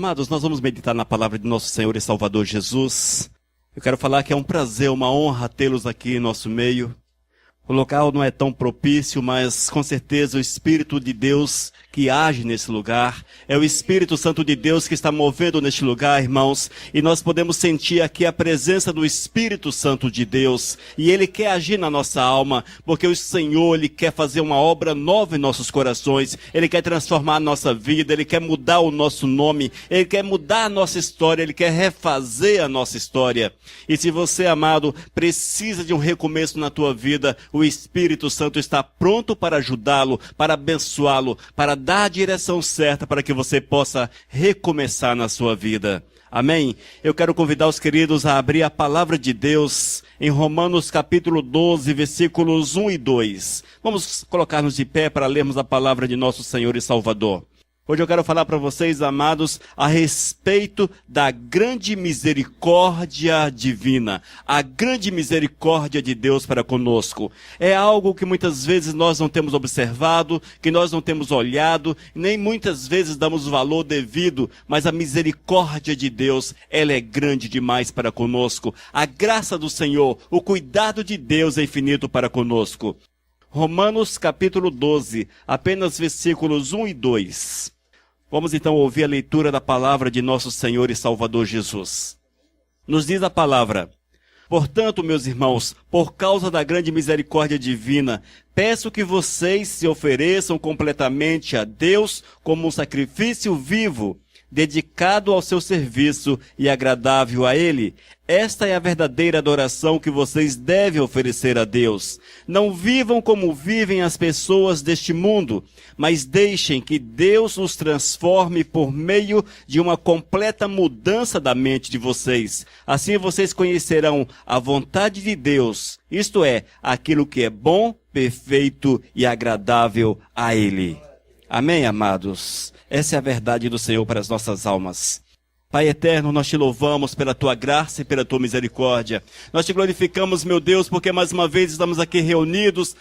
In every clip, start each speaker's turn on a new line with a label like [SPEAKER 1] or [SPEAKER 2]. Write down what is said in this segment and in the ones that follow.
[SPEAKER 1] Amados, nós vamos meditar na palavra de nosso Senhor e Salvador Jesus. Eu quero falar que é um prazer, uma honra tê-los aqui em nosso meio. O local não é tão propício, mas com certeza o Espírito de Deus que age nesse lugar, é o Espírito Santo de Deus que está movendo neste lugar, irmãos, e nós podemos sentir aqui a presença do Espírito Santo de Deus, e Ele quer agir na nossa alma, porque o Senhor, Ele quer fazer uma obra nova em nossos corações, Ele quer transformar a nossa vida, Ele quer mudar o nosso nome, Ele quer mudar a nossa história, Ele quer refazer a nossa história. E se você, amado, precisa de um recomeço na tua vida, o Espírito Santo está pronto para ajudá-lo, para abençoá-lo, para dar a direção certa para que você possa recomeçar na sua vida. Amém? Eu quero convidar os queridos a abrir a palavra de Deus em Romanos capítulo 12, versículos 1 e 2. Vamos colocar-nos de pé para lermos a palavra de nosso Senhor e Salvador. Hoje eu quero falar para vocês, amados, a respeito da grande misericórdia divina. A grande misericórdia de Deus para conosco. É algo que muitas vezes nós não temos observado, que nós não temos olhado, nem muitas vezes damos o valor devido, mas a misericórdia de Deus, ela é grande demais para conosco. A graça do Senhor, o cuidado de Deus é infinito para conosco. Romanos capítulo 12, apenas versículos 1 e 2. Vamos então ouvir a leitura da palavra de nosso Senhor e Salvador Jesus. Nos diz a palavra: portanto, meus irmãos, por causa da grande misericórdia divina, peço que vocês se ofereçam completamente a Deus como um sacrifício vivo, dedicado ao seu serviço e agradável a Ele. Esta é a verdadeira adoração que vocês devem oferecer a Deus. Não vivam como vivem as pessoas deste mundo, mas deixem que Deus os transforme por meio de uma completa mudança da mente de vocês. Assim vocês conhecerão a vontade de Deus, isto é, aquilo que é bom, perfeito e agradável a Ele. Amém, amados? Essa é a verdade do Senhor para as nossas almas. Pai eterno, nós te louvamos pela tua graça e pela tua misericórdia. Nós te glorificamos, meu Deus, porque mais uma vez estamos aqui reunidos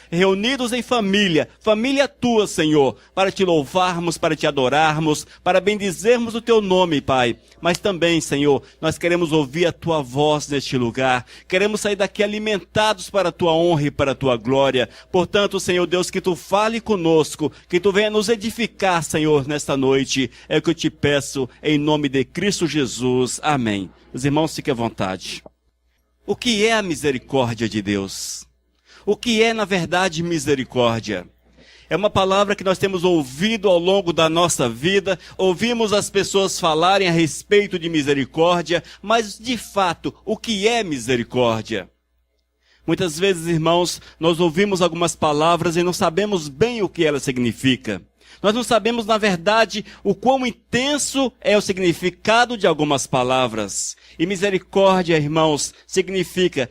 [SPEAKER 1] em família tua, Senhor, para te louvarmos, para te adorarmos, para bendizermos o teu nome, Pai. Mas também, Senhor, nós queremos ouvir a tua voz neste lugar. Queremos sair daqui alimentados para a tua honra e para a tua glória. Portanto, Senhor Deus, que tu fale conosco, que tu venha nos edificar, Senhor, nesta noite. É o que eu te peço, em nome de Cristo Jesus. Amém. Os irmãos, fiquem à vontade. O que é a misericórdia de Deus? O que é, na verdade, misericórdia? É uma palavra que nós temos ouvido ao longo da nossa vida, ouvimos as pessoas falarem a respeito de misericórdia, mas, de fato, o que é misericórdia? Muitas vezes, irmãos, nós ouvimos algumas palavras e não sabemos bem o que elas significam. Nós não sabemos, na verdade, o quão intenso é o significado de algumas palavras. E misericórdia, irmãos, significa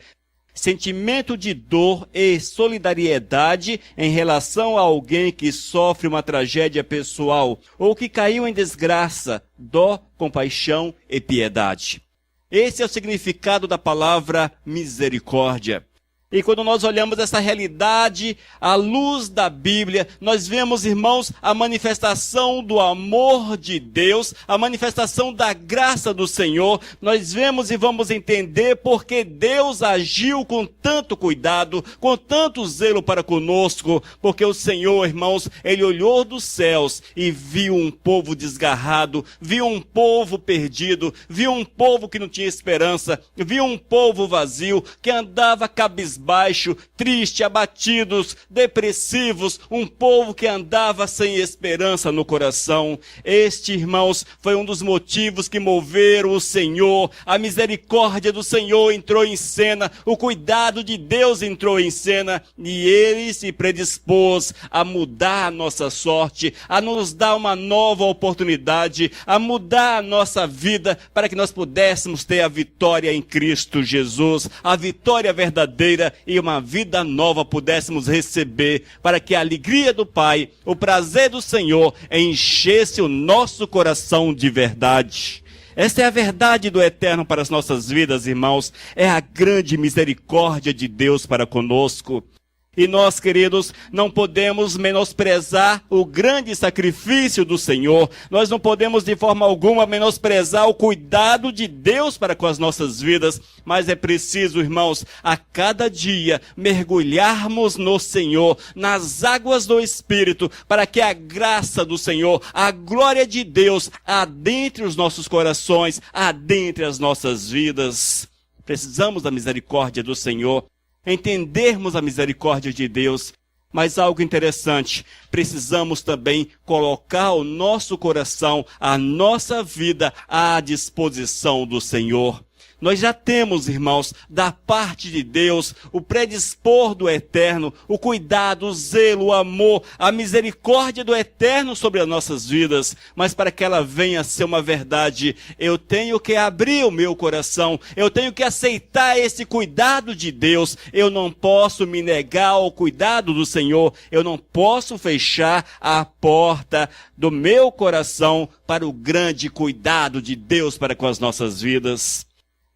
[SPEAKER 1] sentimento de dor e solidariedade em relação a alguém que sofre uma tragédia pessoal ou que caiu em desgraça, dó, compaixão e piedade. Esse é o significado da palavra misericórdia. E quando nós olhamos essa realidade à luz da Bíblia, nós vemos, irmãos, a manifestação do amor de Deus, a manifestação da graça do Senhor. Nós vemos e vamos entender porque Deus agiu com tanto cuidado, com tanto zelo para conosco, porque o Senhor, irmãos, Ele olhou dos céus e viu um povo desgarrado, viu um povo perdido, viu um povo que não tinha esperança, viu um povo vazio, que andava cabisbaixo, triste, abatidos, depressivos, um povo que andava sem esperança no coração. Este, irmãos, foi um dos motivos que moveram o Senhor. A misericórdia do Senhor entrou em cena, o cuidado de Deus entrou em cena, e Ele se predispôs a mudar a nossa sorte, a nos dar uma nova oportunidade, a mudar a nossa vida, para que nós pudéssemos ter a vitória em Cristo Jesus, a vitória verdadeira, e uma vida nova pudéssemos receber, para que a alegria do Pai, o prazer do Senhor, enchesse o nosso coração de verdade. Esta é a verdade do eterno para as nossas vidas, irmãos. É a grande misericórdia de Deus para conosco. E nós, queridos, não podemos menosprezar o grande sacrifício do Senhor. Nós não podemos de forma alguma menosprezar o cuidado de Deus para com as nossas vidas. Mas é preciso, irmãos, a cada dia mergulharmos no Senhor, nas águas do Espírito, para que a graça do Senhor, a glória de Deus, adentre os nossos corações, adentre as nossas vidas. Precisamos da misericórdia do Senhor, entendermos a misericórdia de Deus. Mas algo interessante, precisamos também colocar o nosso coração, a nossa vida à disposição do Senhor. Nós já temos, irmãos, da parte de Deus, o predispor do Eterno, o cuidado, o zelo, o amor, a misericórdia do Eterno sobre as nossas vidas. Mas para que ela venha a ser uma verdade, eu tenho que abrir o meu coração, eu tenho que aceitar esse cuidado de Deus. Eu não posso me negar ao cuidado do Senhor, eu não posso fechar a porta do meu coração para o grande cuidado de Deus para com as nossas vidas.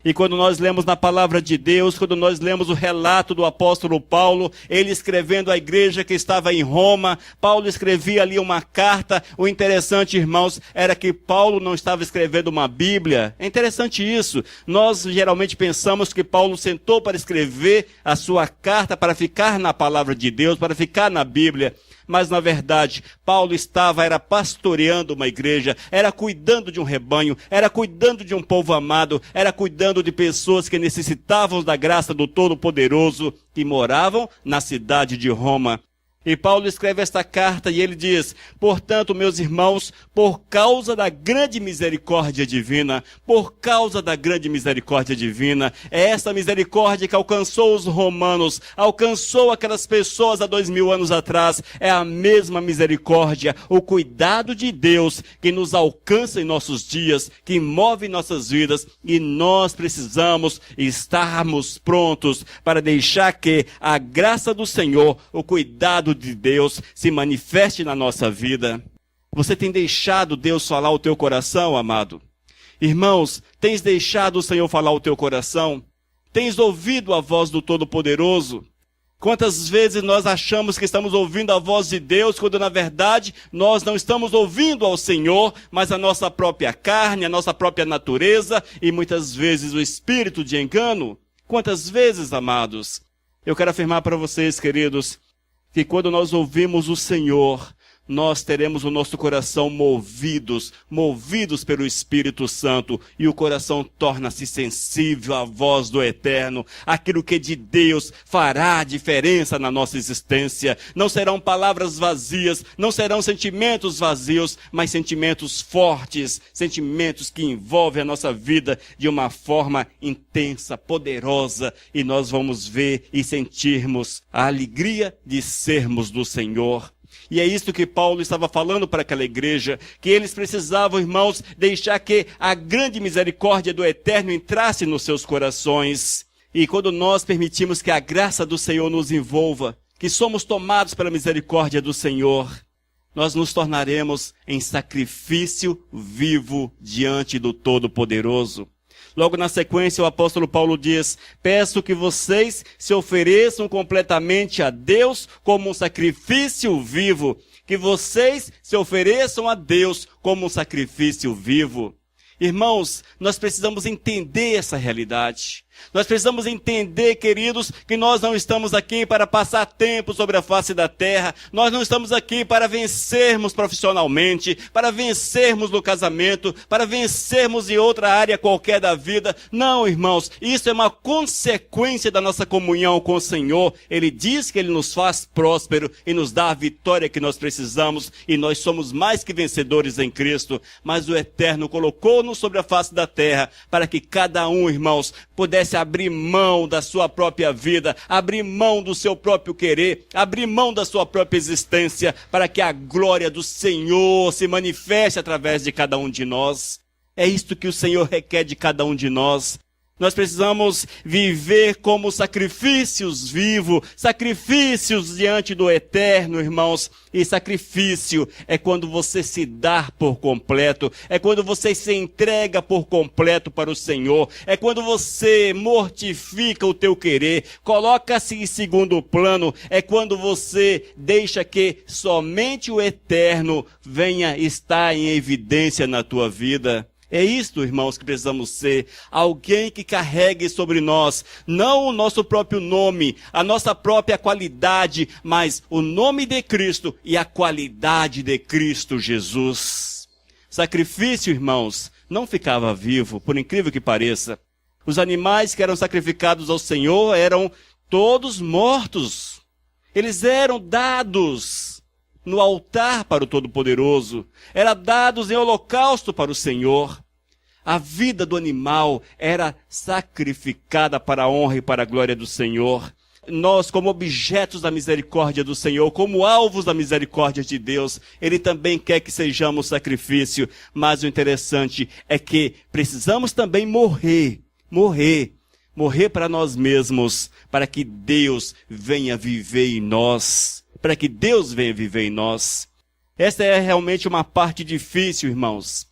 [SPEAKER 1] E quando nós lemos na palavra de Deus, quando nós lemos o relato do apóstolo Paulo, ele escrevendo à igreja que estava em Roma, Paulo escrevia ali uma carta. O interessante, irmãos, era que Paulo não estava escrevendo uma Bíblia. É interessante isso. Nós geralmente pensamos que Paulo sentou para escrever a sua carta, para ficar na palavra de Deus, para ficar na Bíblia. Mas, na verdade, Paulo era pastoreando uma igreja, era cuidando de um rebanho, era cuidando de um povo amado, era cuidando de pessoas que necessitavam da graça do Todo-Poderoso, que moravam na cidade de Roma. E Paulo escreve esta carta e ele diz: portanto, meus irmãos, por causa da grande misericórdia divina, é essa misericórdia que alcançou os romanos, alcançou aquelas pessoas há 2000 anos atrás, é a mesma misericórdia, o cuidado de Deus que nos alcança em nossos dias, que move nossas vidas, e nós precisamos estarmos prontos para deixar que a graça do Senhor, o cuidado de Deus se manifeste na nossa vida. Você tem deixado Deus falar o teu coração, amado? Irmãos, tens deixado o Senhor falar o teu coração? Tens ouvido a voz do Todo-Poderoso? Quantas vezes nós achamos que estamos ouvindo a voz de Deus, quando na verdade nós não estamos ouvindo ao Senhor, mas a nossa própria carne, a nossa própria natureza e muitas vezes o espírito de engano? Quantas vezes, amados? Eu quero afirmar para vocês, queridos, que quando nós ouvimos o Senhor, nós teremos o nosso coração movidos pelo Espírito Santo, e o coração torna-se sensível à voz do Eterno. Aquilo que de Deus fará a diferença na nossa existência. Não serão palavras vazias, não serão sentimentos vazios, mas sentimentos fortes, sentimentos que envolvem a nossa vida de uma forma intensa, poderosa, e nós vamos ver e sentirmos a alegria de sermos do Senhor. E é isso que Paulo estava falando para aquela igreja, que eles precisavam, irmãos, deixar que a grande misericórdia do Eterno entrasse nos seus corações. E quando nós permitimos que a graça do Senhor nos envolva, que somos tomados pela misericórdia do Senhor, nós nos tornaremos em sacrifício vivo diante do Todo-Poderoso. Logo na sequência, o apóstolo Paulo diz: peço que vocês se ofereçam completamente a Deus como um sacrifício vivo. Que vocês se ofereçam a Deus como um sacrifício vivo. Irmãos, nós precisamos entender essa realidade. Nós precisamos entender, queridos, que nós não estamos aqui para passar tempo sobre a face da terra. Nós não estamos aqui para vencermos profissionalmente, para vencermos no casamento, para vencermos em outra área qualquer da vida. Não, irmãos, isso é uma consequência da nossa comunhão com o Senhor. Ele diz que Ele nos faz próspero e nos dá a vitória que nós precisamos, e nós somos mais que vencedores em Cristo. Mas o Eterno colocou-nos sobre a face da terra para que cada um, irmãos, pudesse abrir mão da sua própria vida, abrir mão do seu próprio querer, abrir mão da sua própria existência, para que a glória do Senhor se manifeste através de cada um de nós. É isto que o Senhor requer de cada um de nós. Nós precisamos viver como sacrifícios vivos, sacrifícios diante do Eterno, irmãos. E sacrifício é quando você se dá por completo, é quando você se entrega por completo para o Senhor, é quando você mortifica o teu querer, coloca-se em segundo plano, é quando você deixa que somente o Eterno venha estar em evidência na tua vida. É isto, irmãos, que precisamos ser. Alguém que carregue sobre nós, não o nosso próprio nome, a nossa própria qualidade, mas o nome de Cristo e a qualidade de Cristo Jesus. Sacrifício, irmãos, não ficava vivo, por incrível que pareça. Os animais que eram sacrificados ao Senhor eram todos mortos. Eles eram dados no altar para o Todo-Poderoso, eram dados em holocausto para o Senhor. A vida do animal era sacrificada para a honra e para a glória do Senhor. Nós, como objetos da misericórdia do Senhor, como alvos da misericórdia de Deus, Ele também quer que sejamos sacrifício. Mas o interessante é que precisamos também morrer para nós mesmos, para que Deus venha viver em nós. Para que Deus venha viver em nós. Esta é realmente uma parte difícil, irmãos.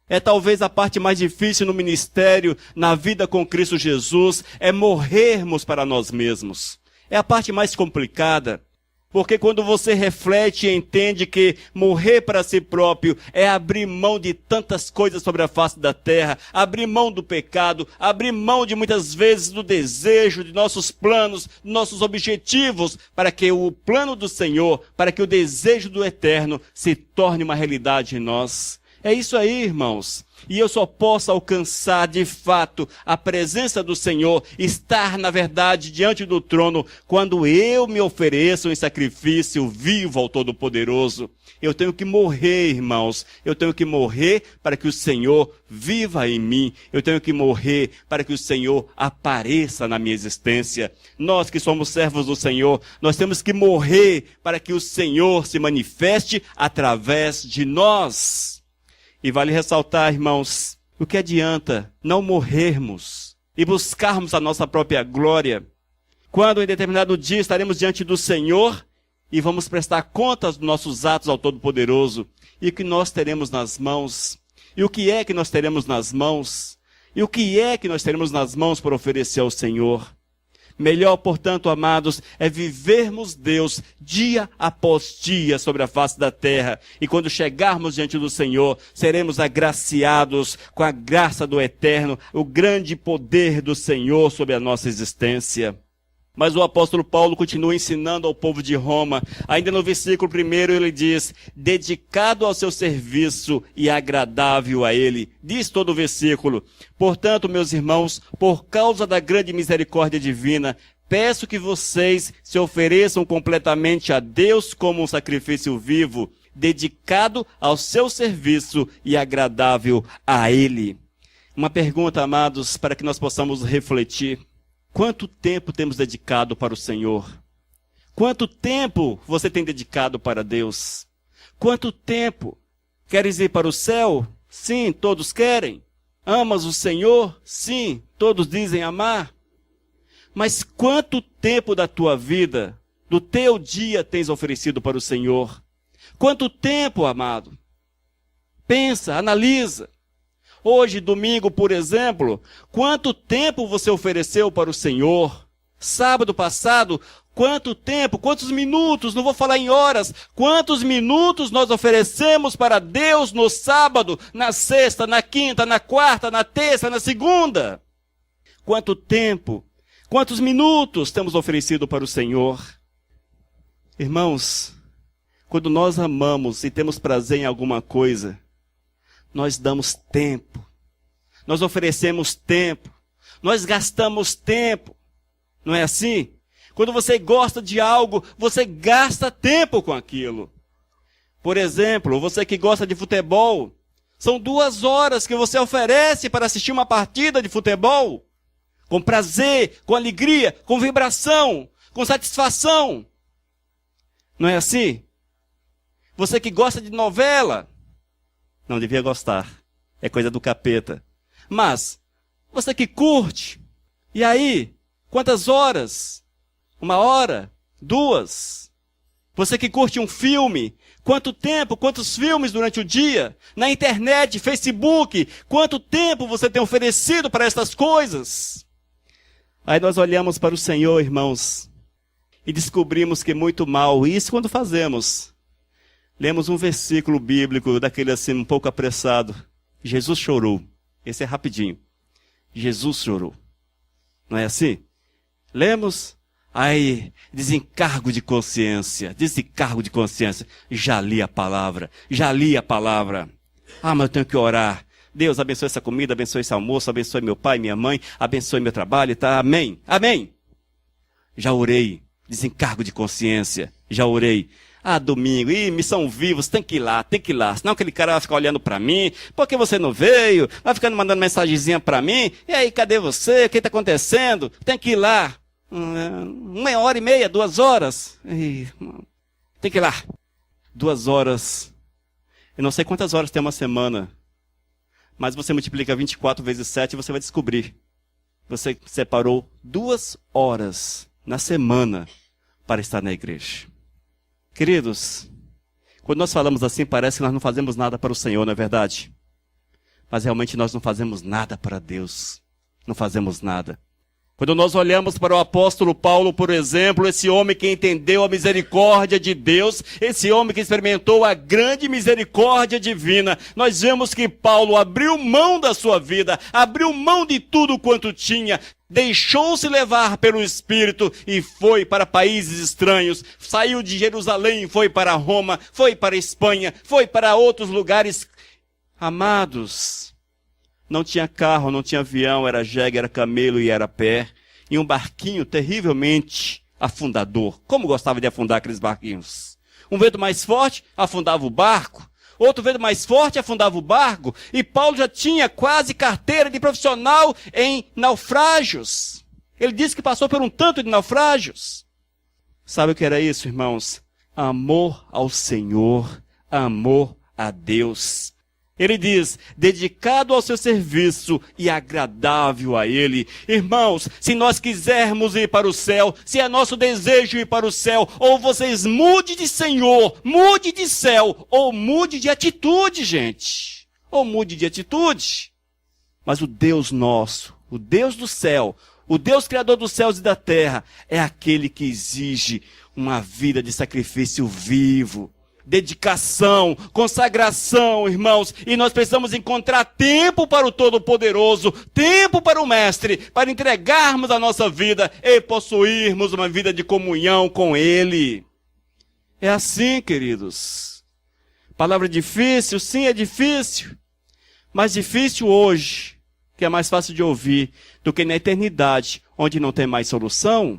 [SPEAKER 1] É talvez a parte mais difícil no ministério, na vida com Cristo Jesus, é morrermos para nós mesmos. É a parte mais complicada, porque quando você reflete e entende que morrer para si próprio é abrir mão de tantas coisas sobre a face da terra, abrir mão do pecado, abrir mão de muitas vezes do desejo, de nossos planos, nossos objetivos, para que o plano do Senhor, para que o desejo do Eterno se torne uma realidade em nós. É isso aí, irmãos. E eu só posso alcançar, de fato, a presença do Senhor, estar, na verdade, diante do trono, quando eu me ofereço em sacrifício vivo ao Todo-Poderoso. Eu tenho que morrer, irmãos. Eu tenho que morrer para que o Senhor viva em mim. Eu tenho que morrer para que o Senhor apareça na minha existência. Nós que somos servos do Senhor, nós temos que morrer para que o Senhor se manifeste através de nós. E vale ressaltar, irmãos, o que adianta não morrermos e buscarmos a nossa própria glória, quando em determinado dia estaremos diante do Senhor e vamos prestar contas dos nossos atos ao Todo-Poderoso, e o que nós teremos nas mãos, e o que é que nós teremos nas mãos, e o que é que nós teremos nas mãos para oferecer ao Senhor. Melhor, portanto, amados, é vivermos Deus dia após dia sobre a face da terra. E quando chegarmos diante do Senhor, seremos agraciados com a graça do Eterno, o grande poder do Senhor sobre a nossa existência. Mas o apóstolo Paulo continua ensinando ao povo de Roma. Ainda no versículo 1 ele diz, dedicado ao seu serviço e agradável a ele. Diz todo o versículo. Portanto, meus irmãos, por causa da grande misericórdia divina, peço que vocês se ofereçam completamente a Deus como um sacrifício vivo, dedicado ao seu serviço e agradável a ele. Uma pergunta, amados, para que nós possamos refletir. Quanto tempo temos dedicado para o Senhor? Quanto tempo você tem dedicado para Deus? Quanto tempo? Queres ir para o céu? Sim, todos querem. Amas o Senhor? Sim, todos dizem amar. Mas quanto tempo da tua vida, do teu dia, tens oferecido para o Senhor? Quanto tempo, amado? Pensa, analisa. Hoje, domingo, por exemplo, quanto tempo você ofereceu para o Senhor? Sábado passado, quanto tempo, quantos minutos, não vou falar em horas, quantos minutos nós oferecemos para Deus no sábado, na sexta, na quinta, na quarta, na terça, na segunda? Quanto tempo, quantos minutos temos oferecido para o Senhor? Irmãos, quando nós amamos e temos prazer em alguma coisa, nós damos tempo, nós oferecemos tempo, nós gastamos tempo, não é assim? Quando você gosta de algo, você gasta tempo com aquilo. Por exemplo, você que gosta de futebol, são 2 horas que você oferece para assistir uma partida de futebol, com prazer, com alegria, com vibração, com satisfação. Não é assim? Você que gosta de novela, não devia gostar, é coisa do capeta. Mas, você que curte, E aí, quantas horas? 1 hora? 2? Você que curte um filme, quanto tempo, quantos filmes durante o dia? Na internet, Facebook, quanto tempo você tem oferecido para estas coisas? Aí nós olhamos para o Senhor, irmãos, e descobrimos que muito mal. E isso quando fazemos? Lemos um versículo bíblico, daquele assim, um pouco apressado. Jesus chorou. Esse é rapidinho. Jesus chorou. Não é assim? Lemos? Aí, desencargo de consciência. Já li a palavra. Ah, mas eu tenho que orar. Deus, abençoe essa comida, abençoe esse almoço, abençoe meu pai, minha mãe, abençoe meu trabalho, tá? Amém. Amém. Já orei. Desencargo de consciência. Já orei. Ah, domingo, missão vivos, tem que ir lá. Senão aquele cara vai ficar olhando para mim. Por que você não veio? Vai ficando mandando mensagenzinha para mim. E aí, cadê você? O que está acontecendo? Tem que ir lá. 1h30, 2 horas. Tem que ir lá. 2 horas. Eu não sei quantas horas tem uma semana. Mas você multiplica 24 vezes 7 e você vai descobrir. Você separou 2 horas na semana para estar na igreja. Queridos, quando nós falamos assim, parece que nós não fazemos nada para o Senhor, não é verdade? Mas realmente nós não fazemos nada para Deus. Não fazemos nada. Quando nós olhamos para o apóstolo Paulo, por exemplo, esse homem que entendeu a misericórdia de Deus, esse homem que experimentou a grande misericórdia divina, nós vemos que Paulo abriu mão da sua vida, abriu mão de tudo quanto tinha, deixou-se levar pelo Espírito e foi para países estranhos, saiu de Jerusalém, foi para Roma, foi para a Espanha, foi para outros lugares. Amados, não tinha carro, não tinha avião, era jegue, era camelo e era pé. E um barquinho terrivelmente afundador. Como gostava de afundar aqueles barquinhos? Um vento mais forte afundava o barco. Outro vento mais forte afundava o barco. E Paulo já tinha quase carteira de profissional em naufrágios. Ele disse que passou por um tanto de naufrágios. Sabe o que era isso, irmãos? Amor ao Senhor, amor a Deus. Ele diz, dedicado ao seu serviço e agradável a Ele. Irmãos, se nós quisermos ir para o céu, se é nosso desejo ir para o céu, ou vocês mude de Senhor, mude de céu, ou mude de atitude, gente. Ou mude de atitude. Mas o Deus nosso, o Deus do céu, o Deus criador dos céus e da terra, é aquele que exige uma vida de sacrifício vivo. Dedicação, consagração, irmãos, e nós precisamos encontrar tempo para o Todo-Poderoso, tempo para o Mestre, para entregarmos a nossa vida e possuirmos uma vida de comunhão com Ele. É assim, queridos. Palavra difícil, sim, é difícil, mas difícil hoje, que é mais fácil de ouvir, do que na eternidade, onde não tem mais solução.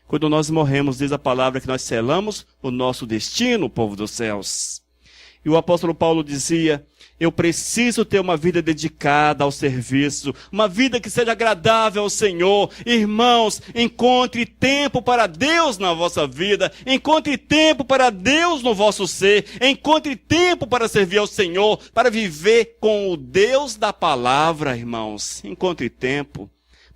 [SPEAKER 1] Quando nós morremos, diz a palavra que nós selamos o nosso destino, o povo dos céus. E o apóstolo Paulo dizia, eu preciso ter uma vida dedicada ao serviço, uma vida que seja agradável ao Senhor. Irmãos, encontre tempo para Deus na vossa vida, encontre tempo para Deus no vosso ser, encontre tempo para servir ao Senhor, para viver com o Deus da palavra, irmãos. Encontre tempo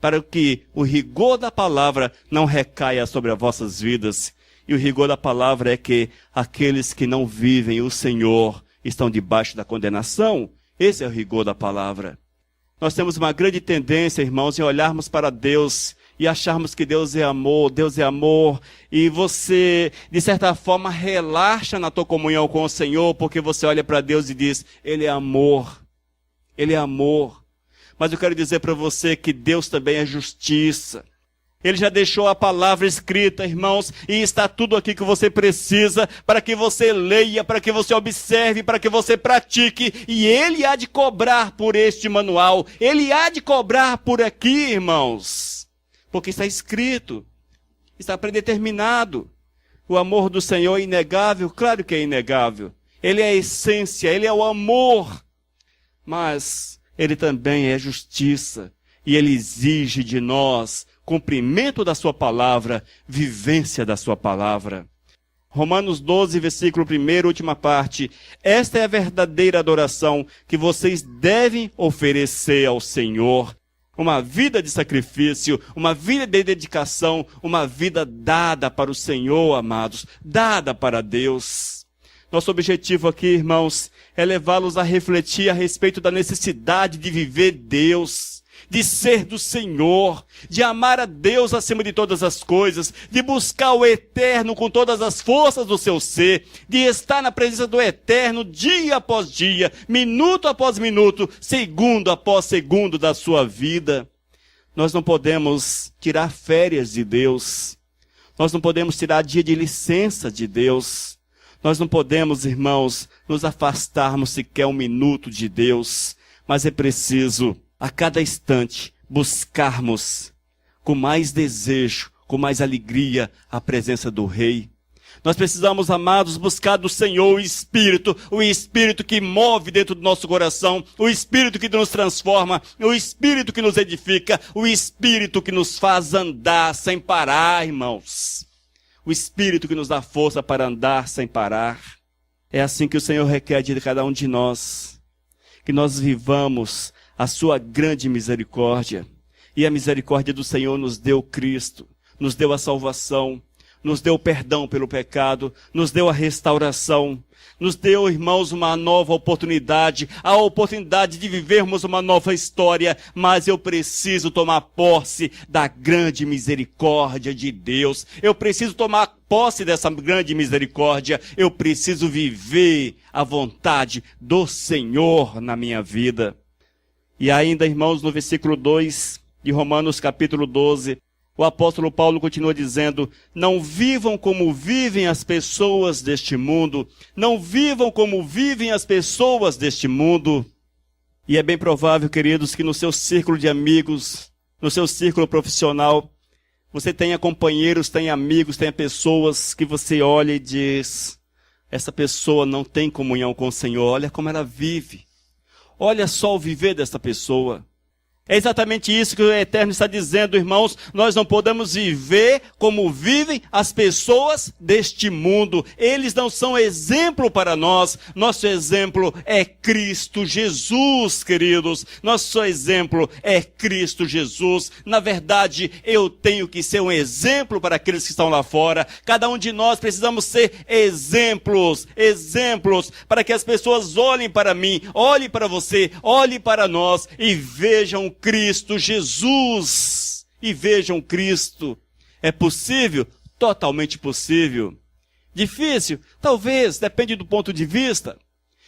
[SPEAKER 1] para que o rigor da palavra não recaia sobre as vossas vidas. E o rigor da palavra é que aqueles que não vivem o Senhor estão debaixo da condenação. Esse é o rigor da palavra. Nós temos uma grande tendência, irmãos, em olharmos para Deus e acharmos que Deus é amor, e você, de certa forma, relaxa na tua comunhão com o Senhor, porque você olha para Deus e diz, Ele é amor, Ele é amor. Mas eu quero dizer para você que Deus também é justiça. Ele já deixou a palavra escrita, irmãos, e está tudo aqui que você precisa para que você leia, para que você observe, para que você pratique. E Ele há de cobrar por este manual. Ele há de cobrar por aqui, irmãos. Porque está escrito, está predeterminado. O amor do Senhor é inegável, claro que é inegável. Ele é a essência, Ele é o amor. Mas Ele também é justiça. E Ele exige de nós cumprimento da sua palavra, vivência da sua palavra. Romanos 12, versículo 1, última parte. Esta é a verdadeira adoração que vocês devem oferecer ao Senhor. uma vida de sacrifício, uma vida de dedicação, uma vida dada para o Senhor, amados, dada para Deus. Nosso objetivo aqui, irmãos, é levá-los a refletir a respeito da necessidade de viver Deus, de ser do Senhor, de amar a Deus acima de todas as coisas, de buscar o eterno com todas as forças do seu ser, de estar na presença do eterno dia após dia, minuto após minuto, segundo após segundo da sua vida. Nós não podemos tirar férias de Deus. Nós não podemos tirar dia de licença de Deus. Nós não podemos, irmãos, nos afastarmos sequer um minuto de Deus, mas é preciso a cada instante buscarmos com mais desejo, com mais alegria a presença do Rei. Nós precisamos, amados, buscar do Senhor o Espírito que move dentro do nosso coração, o Espírito que nos transforma, o Espírito que nos edifica, o Espírito que nos faz andar sem parar, irmãos. O Espírito que nos dá força para andar sem parar. É assim que o Senhor requer de cada um de nós, que nós vivamos a sua grande misericórdia. E a misericórdia do Senhor nos deu Cristo, nos deu a salvação, nos deu o perdão pelo pecado, nos deu a restauração, nos deu, irmãos, uma nova oportunidade, a oportunidade de vivermos uma nova história, mas eu preciso tomar posse da grande misericórdia de Deus. Eu preciso tomar posse dessa grande misericórdia. Eu preciso viver a vontade do Senhor na minha vida. E ainda, irmãos, no versículo 2 de Romanos capítulo 12, o apóstolo Paulo continua dizendo: não vivam como vivem as pessoas deste mundo. Não vivam como vivem as pessoas deste mundo. E é bem provável, queridos, que no seu círculo de amigos, no seu círculo profissional, você tenha companheiros, tenha amigos, tenha pessoas que você olha e diz: essa pessoa não tem comunhão com o Senhor, olha como ela vive. Olha só o viver dessa pessoa. É exatamente isso que o Eterno está dizendo, irmãos. Nós não podemos viver como vivem as pessoas deste mundo. Eles não são exemplo para nós. Nosso exemplo é Cristo Jesus, queridos. Nosso exemplo é Cristo Jesus. Na verdade, eu tenho que ser um exemplo para aqueles que estão lá fora. Cada um de nós precisamos ser exemplos, para que as pessoas olhem para mim, olhem para você, olhem para nós e vejam Cristo Jesus, e vejam Cristo. É possível? Totalmente possível. Difícil? Talvez, depende do ponto de vista.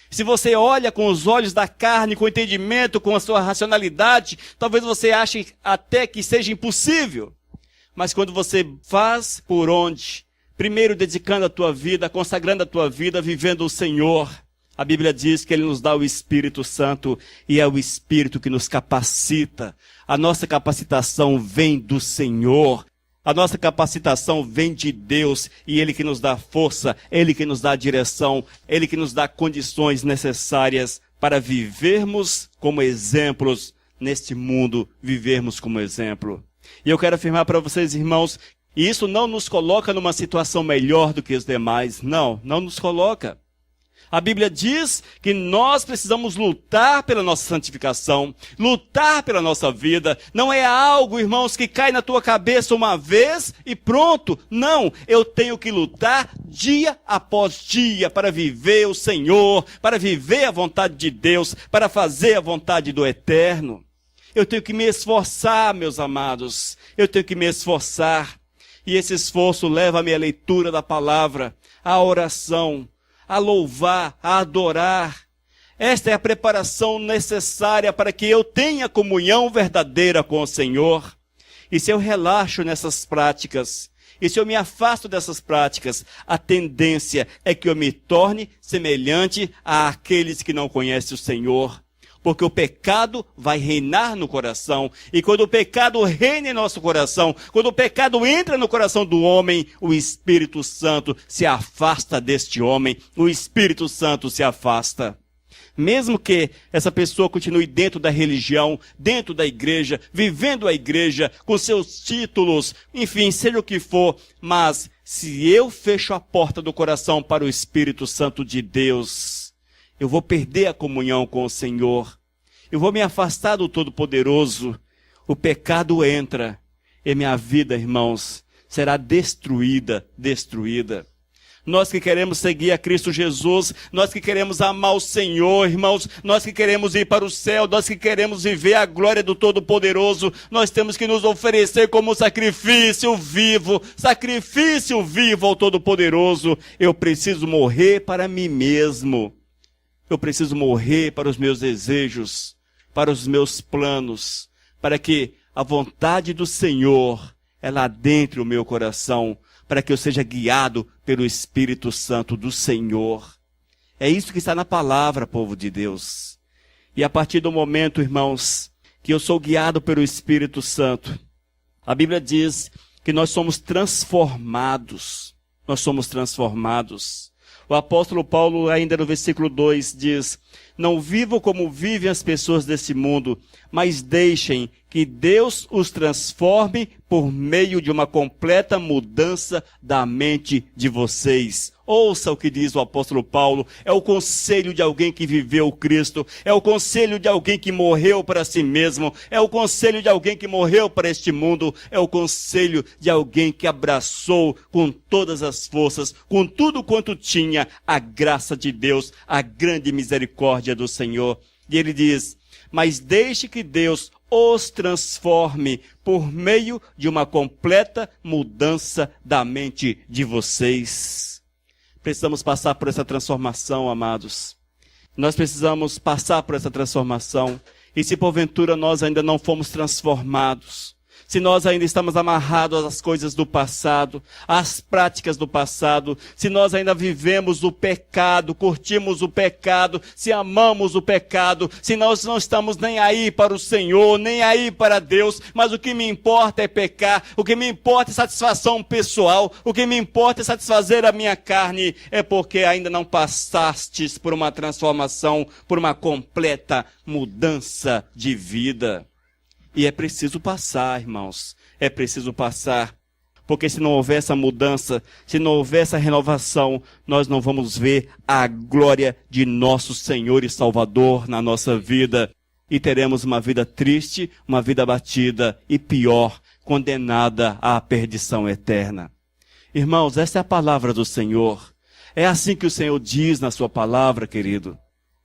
[SPEAKER 1] Se você olha com os olhos da carne, com o entendimento, com a sua racionalidade, talvez você ache até que seja impossível. Mas quando você faz por onde? Primeiro dedicando a tua vida, consagrando a tua vida, vivendo o Senhor. A Bíblia diz que Ele nos dá o Espírito Santo e é o Espírito que nos capacita. A nossa capacitação vem do Senhor. A nossa capacitação vem de Deus e Ele que nos dá força, Ele que nos dá direção, Ele que nos dá condições necessárias para vivermos como exemplos neste mundo, vivermos como exemplo. E eu quero afirmar para vocês, irmãos, isso não nos coloca numa situação melhor do que os demais. Não nos coloca. A Bíblia diz que nós precisamos lutar pela nossa santificação, lutar pela nossa vida. Não é algo, irmãos, que cai na tua cabeça uma vez e pronto. Não, eu tenho que lutar dia após dia para viver o Senhor, para viver a vontade de Deus, para fazer a vontade do Eterno. Eu tenho que me esforçar, meus amados. Eu tenho que me esforçar. E esse esforço leva-me à leitura da palavra, à oração, a louvar, a adorar. Esta é a preparação necessária para que eu tenha comunhão verdadeira com o Senhor. E se eu relaxo nessas práticas, e se eu me afasto dessas práticas, a tendência é que eu me torne semelhante àqueles que não conhecem o Senhor. Porque o pecado vai reinar no coração. E quando o pecado reina em nosso coração, quando o pecado entra no coração do homem, o Espírito Santo se afasta deste homem. O Espírito Santo se afasta. Mesmo que essa pessoa continue dentro da religião, dentro da igreja, vivendo a igreja, com seus títulos, enfim, seja o que for, mas se eu fecho a porta do coração para o Espírito Santo de Deus, eu vou perder a comunhão com o Senhor. Eu vou me afastar do Todo-Poderoso. o pecado entra e minha vida, irmãos, será destruída. Nós que queremos seguir a Cristo Jesus, nós que queremos amar o Senhor, irmãos, nós que queremos ir para o céu, nós que queremos viver a glória do Todo-Poderoso, nós temos que nos oferecer como sacrifício vivo ao Todo-Poderoso. Eu preciso morrer para mim mesmo. Eu preciso morrer para os meus desejos, para os meus planos, para que a vontade do Senhor ela adentre o meu coração, para que eu seja guiado pelo Espírito Santo do Senhor. É isso que está na palavra, povo de Deus. E a partir do momento, irmãos, que eu sou guiado pelo Espírito Santo, a Bíblia diz que nós somos transformados. Nós somos transformados. O apóstolo Paulo, ainda no versículo 2, diz: não vivam como vivem as pessoas desse mundo, mas deixem que Deus os transforme por meio de uma completa mudança da mente de vocês. Ouça o que diz o apóstolo Paulo. É o conselho de alguém que viveu o Cristo. É o conselho de alguém que morreu para si mesmo. É o conselho de alguém que morreu para este mundo. É o conselho de alguém que abraçou com todas as forças, com tudo quanto tinha, a graça de Deus, a grande misericórdia do Senhor. E ele diz: mas deixe que Deus os transforme por meio de uma completa mudança da mente de vocês. Precisamos passar por essa transformação, amados. Nós precisamos passar por essa transformação. E se porventura nós ainda não fomos transformados, se nós ainda estamos amarrados às coisas do passado, às práticas do passado, se nós ainda vivemos o pecado, curtimos o pecado, se amamos o pecado, se nós não estamos nem aí para o Senhor, nem aí para Deus, mas o que me importa é pecar, o que me importa é satisfação pessoal, o que me importa é satisfazer a minha carne, é porque ainda não passastes por uma transformação, por uma completa mudança de vida. E é preciso passar, irmãos. É preciso passar. Porque se não houver essa mudança, se não houver essa renovação, nós não vamos ver a glória de nosso Senhor e Salvador na nossa vida. E teremos uma vida triste, uma vida abatida e pior, condenada à perdição eterna. Irmãos, essa é a palavra do Senhor. É assim que o Senhor diz na sua palavra, querido.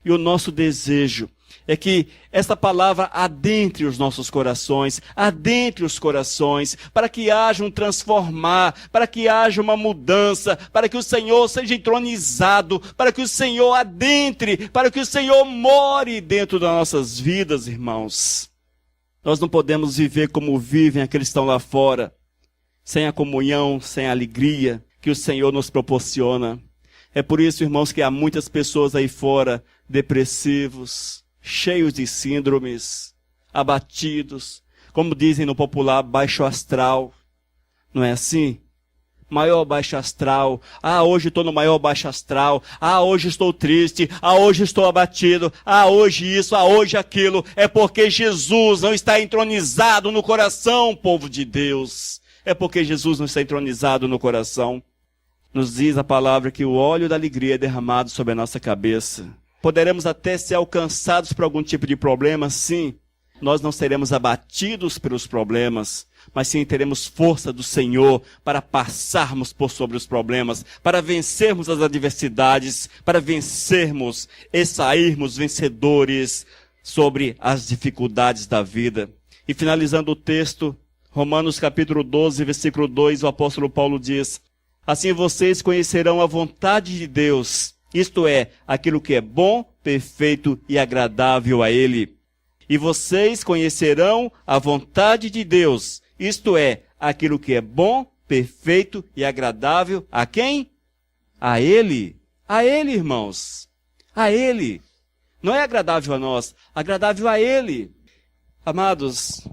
[SPEAKER 1] E o nosso desejo é que esta palavra adentre os nossos corações, adentre os corações, para que haja um transformar, para que haja uma mudança, para que o Senhor seja entronizado, para que o Senhor adentre, para que o Senhor more dentro das nossas vidas, irmãos. Nós não podemos viver como vivem aqueles que estão lá fora, sem a comunhão, sem a alegria que o Senhor nos proporciona. É por isso, irmãos, que há muitas pessoas aí fora depressivos, cheios de síndromes, abatidos, como dizem no popular, baixo astral. Não é assim? Maior baixo astral. Ah, hoje estou no maior baixo astral. Ah, hoje estou triste. Ah, hoje estou abatido. Ah, hoje isso. Ah, hoje aquilo. É porque Jesus não está entronizado no coração, povo de Deus. É porque Jesus não está entronizado no coração. Nos diz a palavra que o óleo da alegria é derramado sobre a nossa cabeça. Poderemos até ser alcançados por algum tipo de problema, sim. Nós não seremos abatidos pelos problemas, mas sim teremos força do Senhor para passarmos por sobre os problemas, para vencermos as adversidades, para vencermos e sairmos vencedores sobre as dificuldades da vida. E finalizando o texto, Romanos capítulo 12, versículo 2, o apóstolo Paulo diz: assim vocês conhecerão a vontade de Deus, isto é, aquilo que é bom, perfeito e agradável a Ele. E vocês conhecerão a vontade de Deus, isto é, aquilo que é bom, perfeito e agradável a quem? A Ele. A Ele, irmãos. A Ele. Não é agradável a nós, agradável a Ele. Amados,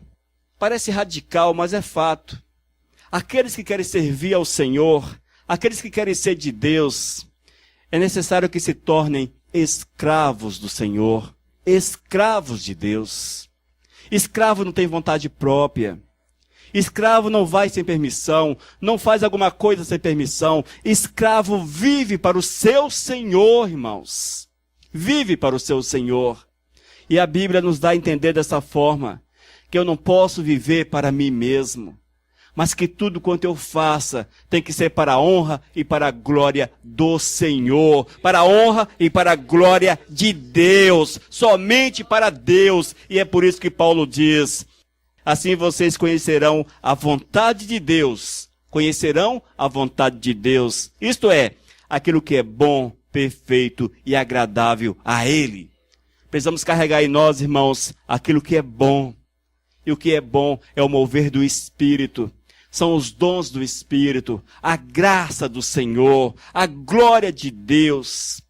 [SPEAKER 1] parece radical, mas é fato. Aqueles que querem servir ao Senhor, aqueles que querem ser de Deus, é necessário que se tornem escravos do Senhor, escravos de Deus. Escravo não tem vontade própria. Escravo não vai sem permissão, não faz alguma coisa sem permissão. Escravo vive para o seu Senhor, irmãos. Vive para o seu Senhor. E a Bíblia nos dá a entender dessa forma, que eu não posso viver para mim mesmo, mas que tudo quanto eu faça tem que ser para a honra e para a glória do Senhor, para a honra e para a glória de Deus, somente para Deus. E é por isso que Paulo diz: assim vocês conhecerão a vontade de Deus, conhecerão a vontade de Deus, isto é, aquilo que é bom, perfeito e agradável a Ele. Precisamos carregar em nós, irmãos, aquilo que é bom. E o que é bom é o mover do Espírito. São os dons do Espírito, a graça do Senhor, a glória de Deus.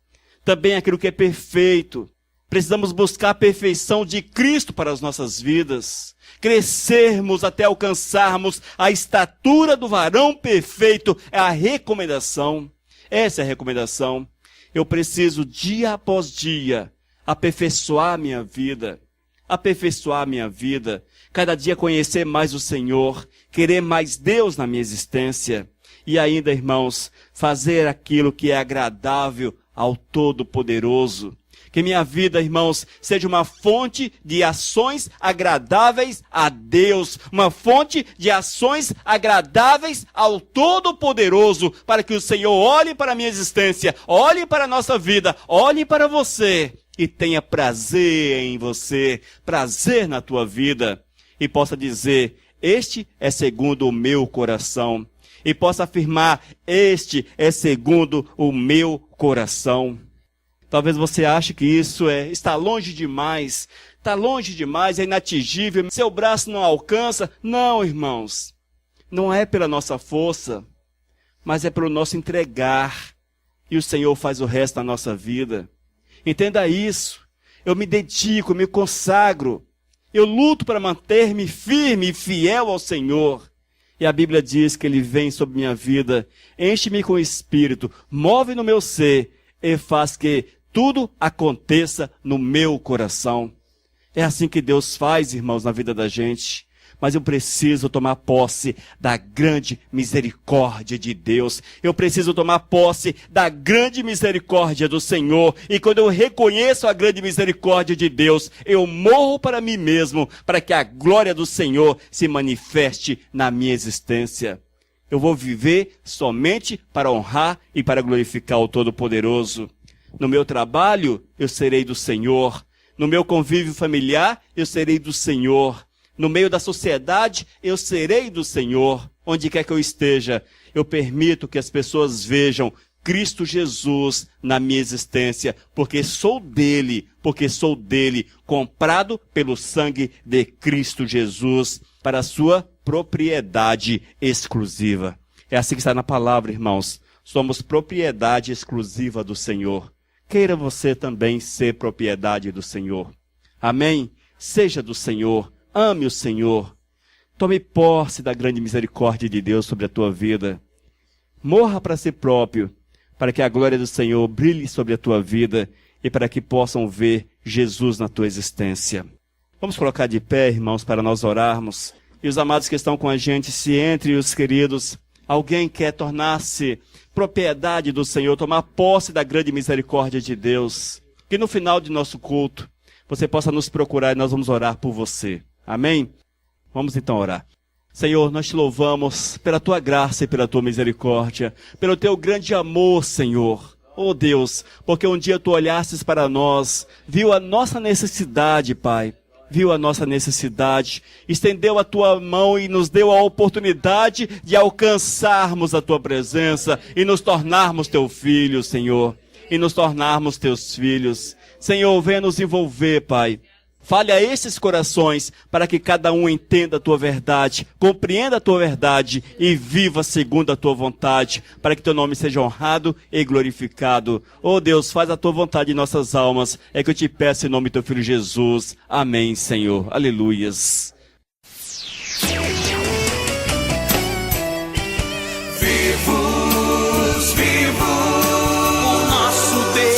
[SPEAKER 1] Também aquilo que é perfeito. Precisamos buscar a perfeição de Cristo para as nossas vidas. Crescermos até alcançarmos a estatura do varão perfeito é a recomendação. Essa é a recomendação. Eu preciso, dia após dia, aperfeiçoar a minha vida. Aperfeiçoar a minha vida. Cada dia conhecer mais o Senhor, querer mais Deus na minha existência. E ainda, irmãos, fazer aquilo que é agradável ao Todo-Poderoso. Que minha vida, irmãos, seja uma fonte de ações agradáveis a Deus. Uma fonte de ações agradáveis ao Todo-Poderoso. Para que o Senhor olhe para a minha existência, olhe para a nossa vida, olhe para você. E tenha prazer em você, prazer na tua vida. E possa dizer: este é segundo o meu coração. E possa afirmar: este é segundo o meu coração. Talvez você ache que isso está longe demais, é inatingível, seu braço não alcança. Não, irmãos, não é pela nossa força, mas é pelo nosso entregar. E o Senhor faz o resto da nossa vida. Entenda isso. Eu me dedico, me consagro. Eu luto para manter-me firme e fiel ao Senhor. E a Bíblia diz que Ele vem sobre minha vida, enche-me com o Espírito, move no meu ser e faz que tudo aconteça no meu coração. É assim que Deus faz, irmãos, na vida da gente. Mas eu preciso tomar posse da grande misericórdia de Deus. Eu preciso tomar posse da grande misericórdia do Senhor. E quando eu reconheço a grande misericórdia de Deus, eu morro para mim mesmo, para que a glória do Senhor se manifeste na minha existência. Eu vou viver somente para honrar e para glorificar o Todo-Poderoso. No meu trabalho, eu serei do Senhor. No meu convívio familiar, eu serei do Senhor. No meio da sociedade, eu serei do Senhor. Onde quer que eu esteja, eu permito que as pessoas vejam Cristo Jesus na minha existência, porque sou dele, comprado pelo sangue de Cristo Jesus, para a sua propriedade exclusiva. É assim que está na palavra, irmãos. Somos propriedade exclusiva do Senhor. Queira você também ser propriedade do Senhor. Amém? Seja do Senhor. Ame o Senhor. Tome posse da grande misericórdia de Deus sobre a tua vida. Morra para si próprio, para que a glória do Senhor brilhe sobre a tua vida e para que possam ver Jesus na tua existência. Vamos colocar de pé, irmãos, para nós orarmos. E os amados que estão com a gente, se entre os queridos, alguém quer tornar-se propriedade do Senhor, tomar posse da grande misericórdia de Deus, que no final de nosso culto, você possa nos procurar e nós vamos orar por você. Amém? Vamos então orar. Senhor, nós te louvamos pela tua graça e pela tua misericórdia, pelo teu grande amor, Senhor. Oh Deus, porque um dia tu olhastes para nós, viu a nossa necessidade, Pai. Viu a nossa necessidade, estendeu a tua mão e nos deu a oportunidade de alcançarmos a tua presença e nos tornarmos teu filho, Senhor. E nos tornarmos teus filhos. Senhor, venha nos envolver, Pai. Fale a esses corações para que cada um entenda a tua verdade, compreenda a tua verdade e viva segundo a tua vontade, para que teu nome seja honrado e glorificado. Oh Deus, faz a tua vontade em nossas almas. É que eu te peço em nome do teu filho Jesus. Amém, Senhor. Aleluias.
[SPEAKER 2] Vivos, o nosso Deus.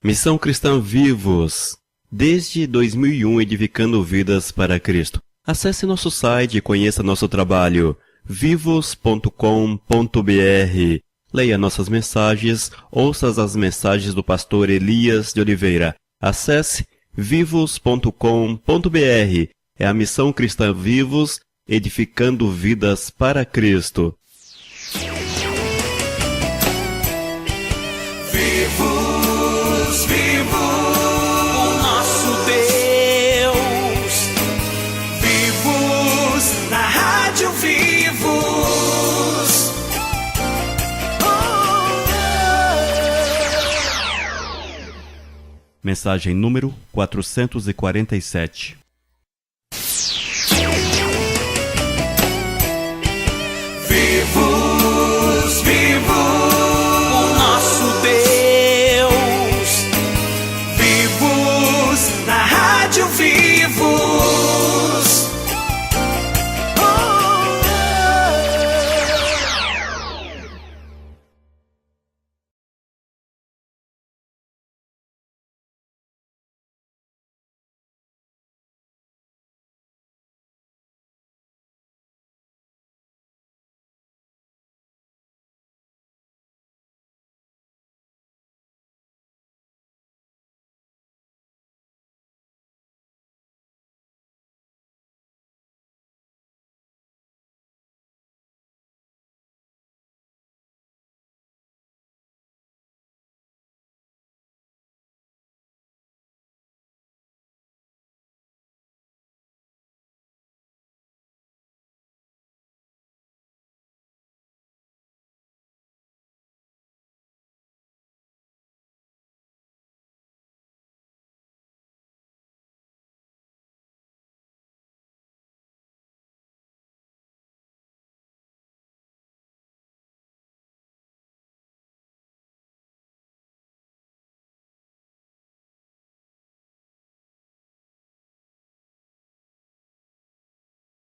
[SPEAKER 3] Missão Cristã Vivos, desde 2001 edificando vidas para Cristo. Acesse nosso site e conheça nosso trabalho, vivos.com.br. Leia nossas mensagens, ouça as mensagens do pastor Elias de Oliveira. Acesse vivos.com.br. É a Missão Cristã Vivos, edificando vidas para Cristo.
[SPEAKER 2] Vivos, vivos, o nosso Deus. Vivos, na Rádio Vivos.
[SPEAKER 1] Mensagem número 447.